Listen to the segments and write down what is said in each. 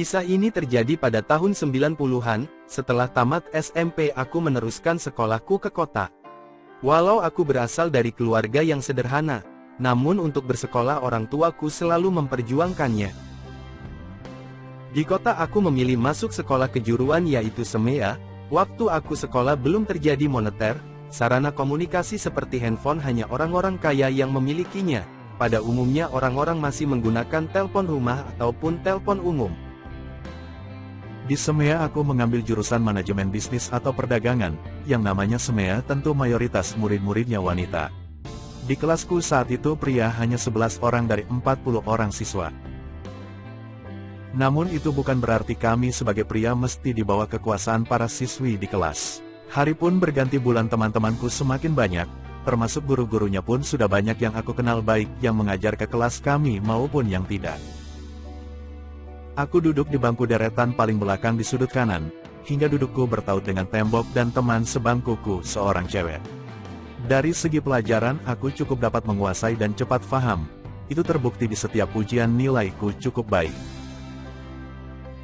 Kisah ini terjadi pada tahun 90-an, setelah tamat SMP aku meneruskan sekolahku ke kota. Walau aku berasal dari keluarga yang sederhana, namun untuk bersekolah orang tuaku selalu memperjuangkannya. Di kota aku memilih masuk sekolah kejuruan yaitu SEMEA. Waktu aku sekolah belum terjadi moneter, sarana komunikasi seperti handphone hanya orang-orang kaya yang memilikinya. Pada umumnya orang-orang masih menggunakan telepon rumah ataupun telepon umum. Di SEMEA aku mengambil jurusan manajemen bisnis atau perdagangan, yang namanya SEMEA tentu mayoritas murid-muridnya wanita. Di kelasku saat itu pria hanya 11 orang dari 40 orang siswa. Namun itu bukan berarti kami sebagai pria mesti dibawa kekuasaan para siswi di kelas. Hari pun berganti bulan teman-temanku semakin banyak, termasuk guru-gurunya pun sudah banyak yang aku kenal baik yang mengajar ke kelas kami maupun yang tidak. Aku duduk di bangku deretan paling belakang di sudut kanan, hingga dudukku bertaut dengan tembok dan teman sebangkuku seorang cewek. Dari segi pelajaran aku cukup dapat menguasai dan cepat paham, itu terbukti di setiap ujian nilaiku cukup baik.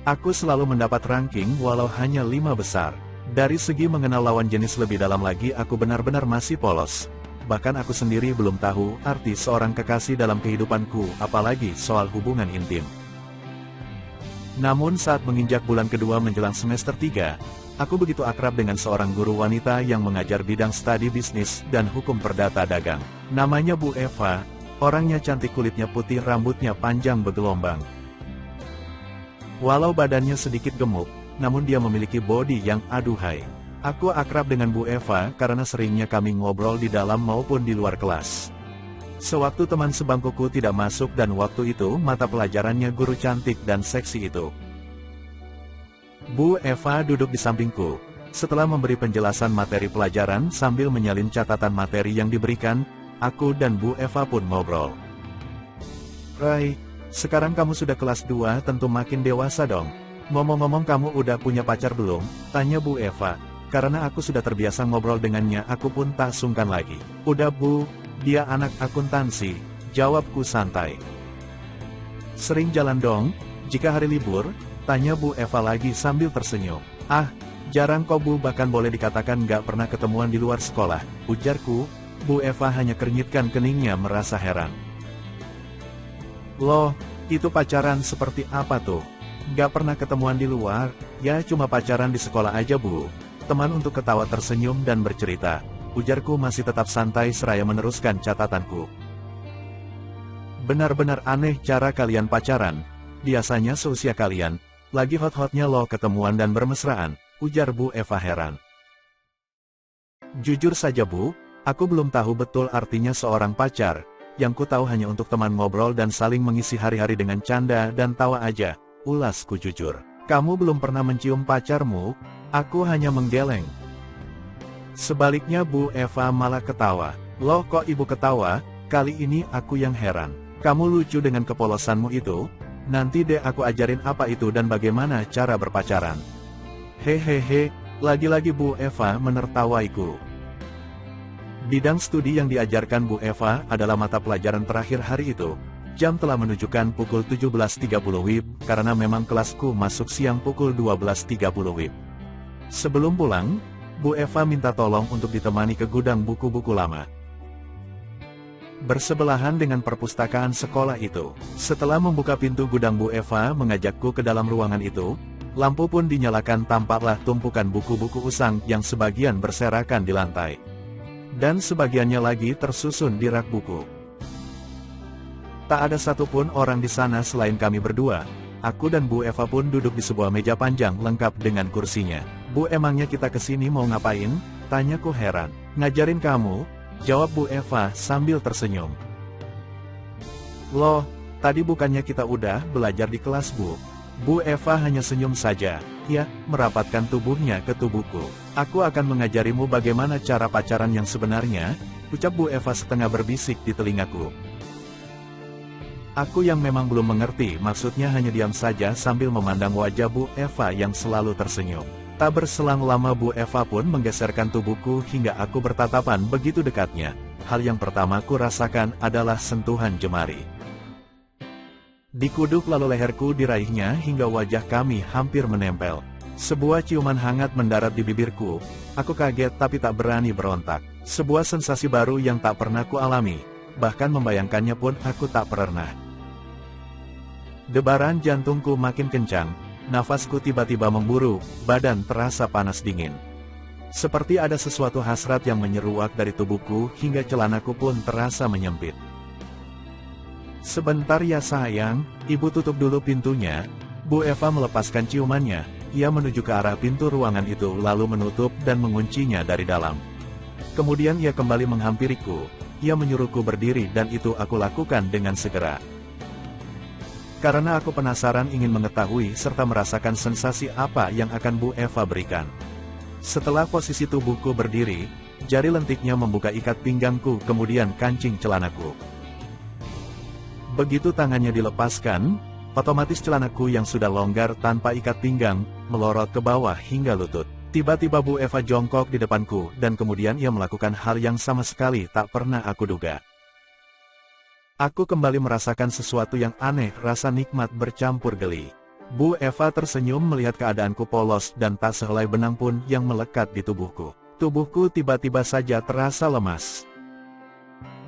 Aku selalu mendapat ranking walau hanya 5 besar. Dari segi mengenal lawan jenis lebih dalam lagi aku benar-benar masih polos. Bahkan aku sendiri belum tahu arti seorang kekasih dalam kehidupanku, apalagi soal hubungan intim. Namun saat menginjak bulan kedua menjelang semester 3, aku begitu akrab dengan seorang guru wanita yang mengajar bidang studi bisnis dan hukum perdata dagang. Namanya Bu Eva, orangnya cantik, kulitnya putih, rambutnya panjang bergelombang. Walau badannya sedikit gemuk, namun dia memiliki bodi yang aduhai. Aku akrab dengan Bu Eva karena seringnya kami ngobrol di dalam maupun di luar kelas. Sewaktu teman sebangkuku tidak masuk dan waktu itu mata pelajarannya guru cantik dan seksi itu. Bu Eva duduk di sampingku. Setelah memberi penjelasan materi pelajaran sambil menyalin catatan materi yang diberikan, aku dan Bu Eva pun ngobrol. "Rai, sekarang kamu sudah kelas 2 tentu makin dewasa dong. Ngomong-ngomong kamu udah punya pacar belum?" tanya Bu Eva. Karena aku sudah terbiasa ngobrol dengannya aku pun tak sungkan lagi. "Udah Bu, dia anak akuntansi," jawabku santai. "Sering jalan dong, jika hari libur?" tanya Bu Eva lagi sambil tersenyum. "Ah, jarang kok Bu, bahkan boleh dikatakan nggak pernah ketemuan di luar sekolah," ujarku. Bu Eva hanya keringitkan keningnya merasa heran. "Loh, itu pacaran seperti apa tuh? Nggak pernah ketemuan di luar, ya cuma pacaran di sekolah aja Bu." Teman untuk ketawa tersenyum dan bercerita. Ujarku masih tetap santai seraya meneruskan catatanku. "Benar-benar aneh cara kalian pacaran. Biasanya seusia kalian, lagi hot-hotnya loh ketemuan dan bermesraan," ujar Bu Eva heran. "Jujur saja Bu, aku belum tahu betul artinya seorang pacar. Yang ku tahu hanya untuk teman ngobrol dan saling mengisi hari-hari dengan canda dan tawa aja," ulasku jujur. "Kamu belum pernah mencium pacarmu?" Aku hanya menggeleng. Sebaliknya Bu Eva malah ketawa. "Loh kok ibu ketawa? Kali ini aku yang heran. Kamu lucu dengan kepolosanmu itu. Nanti deh aku ajarin apa itu dan bagaimana cara berpacaran." Hehehe, lagi-lagi Bu Eva menertawaiku. Bidang studi yang diajarkan Bu Eva adalah mata pelajaran terakhir hari itu. Jam telah menunjukkan pukul 17.30 WIB, karena memang kelasku masuk siang pukul 12.30 WIB. Sebelum pulang, Bu Eva minta tolong untuk ditemani ke gudang buku-buku lama. Bersebelahan dengan perpustakaan sekolah itu. Setelah membuka pintu gudang, Bu Eva mengajakku ke dalam ruangan itu. Lampu pun dinyalakan, tampaklah tumpukan buku-buku usang yang sebagian berserakan di lantai. Dan sebagiannya lagi tersusun di rak buku. Tak ada satupun orang di sana selain kami berdua. Aku dan Bu Eva pun duduk di sebuah meja panjang lengkap dengan kursinya. "Bu, emangnya kita kesini mau ngapain?" tanyaku heran. "Ngajarin kamu," jawab Bu Eva sambil tersenyum. "Loh, tadi bukannya kita udah belajar di kelas Bu?" Bu Eva hanya senyum saja. "Ya," merapatkan tubuhnya ke tubuhku. "Aku akan mengajarimu bagaimana cara pacaran yang sebenarnya," ucap Bu Eva setengah berbisik di telingaku. Aku yang memang belum mengerti maksudnya hanya diam saja sambil memandang wajah Bu Eva yang selalu tersenyum. Tak berselang lama Bu Eva pun menggeserkan tubuhku hingga aku bertatapan begitu dekatnya. Hal yang pertama ku rasakan adalah sentuhan jemari. Dikuduk lalu leherku diraihnya hingga wajah kami hampir menempel. Sebuah ciuman hangat mendarat di bibirku. Aku kaget tapi tak berani berontak. Sebuah sensasi baru yang tak pernah ku alami. Bahkan membayangkannya pun aku tak pernah. Debaran jantungku makin kencang. Nafasku tiba-tiba memburu, badan terasa panas dingin. Seperti ada sesuatu hasrat yang menyeruak dari tubuhku hingga celanaku pun terasa menyempit. Sebentar ya sayang, ibu tutup dulu pintunya. Bu Eva melepaskan ciumannya. Ia menuju ke arah pintu ruangan itu lalu menutup dan menguncinya dari dalam. Kemudian ia kembali menghampiriku. Ia menyuruhku berdiri dan itu aku lakukan dengan segera. Karena aku penasaran ingin mengetahui serta merasakan sensasi apa yang akan Bu Eva berikan. Setelah posisi tubuhku berdiri, jari lentiknya membuka ikat pinggangku kemudian kancing celanaku. Begitu tangannya dilepaskan, otomatis celanaku yang sudah longgar tanpa ikat pinggang, melorot ke bawah hingga lutut. Tiba-tiba Bu Eva jongkok di depanku dan kemudian ia melakukan hal yang sama sekali tak pernah aku duga. Aku kembali merasakan sesuatu yang aneh, rasa nikmat bercampur geli. Bu Eva tersenyum melihat keadaanku polos dan tak sehelai benang pun yang melekat di tubuhku. Tubuhku tiba-tiba saja terasa lemas.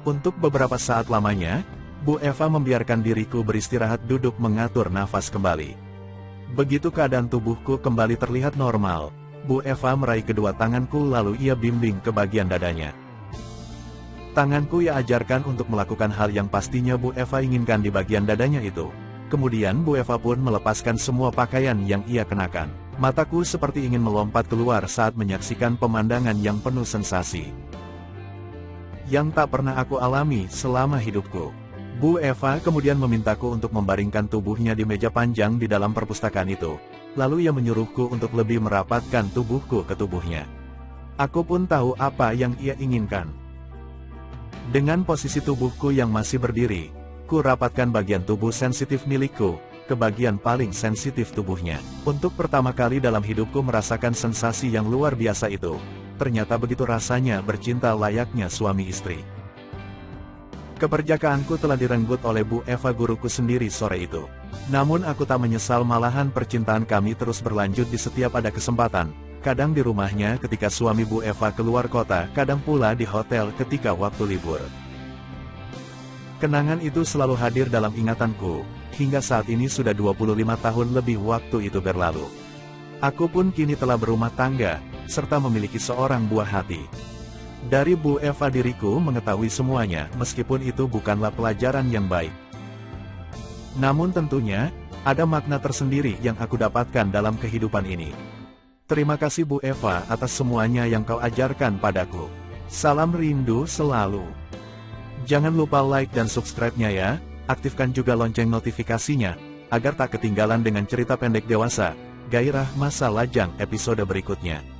Untuk beberapa saat lamanya, Bu Eva membiarkan diriku beristirahat duduk mengatur nafas kembali. Begitu keadaan tubuhku kembali terlihat normal, Bu Eva meraih kedua tanganku lalu ia bimbing ke bagian dadanya. Tanganku ia ajarkan untuk melakukan hal yang pastinya Bu Eva inginkan di bagian dadanya itu. Kemudian Bu Eva pun melepaskan semua pakaian yang ia kenakan. Mataku seperti ingin melompat keluar saat menyaksikan pemandangan yang penuh sensasi yang tak pernah aku alami selama hidupku. Bu Eva kemudian memintaku untuk membaringkan tubuhnya di meja panjang di dalam perpustakaan itu. Lalu ia menyuruhku untuk lebih merapatkan tubuhku ke tubuhnya. Aku pun tahu apa yang ia inginkan. Dengan posisi tubuhku yang masih berdiri, ku rapatkan bagian tubuh sensitif milikku, ke bagian paling sensitif tubuhnya. Untuk pertama kali dalam hidupku merasakan sensasi yang luar biasa itu. Ternyata begitu rasanya bercinta layaknya suami istri. Keperjakaanku telah direnggut oleh Bu Eva guruku sendiri sore itu. Namun aku tak menyesal, malahan percintaan kami terus berlanjut di setiap ada kesempatan. Kadang di rumahnya ketika suami Bu Eva keluar kota, kadang pula di hotel ketika waktu libur. Kenangan itu selalu hadir dalam ingatanku, hingga saat ini sudah 25 tahun lebih waktu itu berlalu. Aku pun kini telah berumah tangga, serta memiliki seorang buah hati. Dari Bu Eva diriku mengetahui semuanya, meskipun itu bukanlah pelajaran yang baik. Namun tentunya, ada makna tersendiri yang aku dapatkan dalam kehidupan ini. Terima kasih Bu Eva atas semuanya yang kau ajarkan padaku. Salam rindu selalu. Jangan lupa like dan subscribe-nya ya, aktifkan juga lonceng notifikasinya, agar tak ketinggalan dengan cerita pendek dewasa, gairah masa lajang episode berikutnya.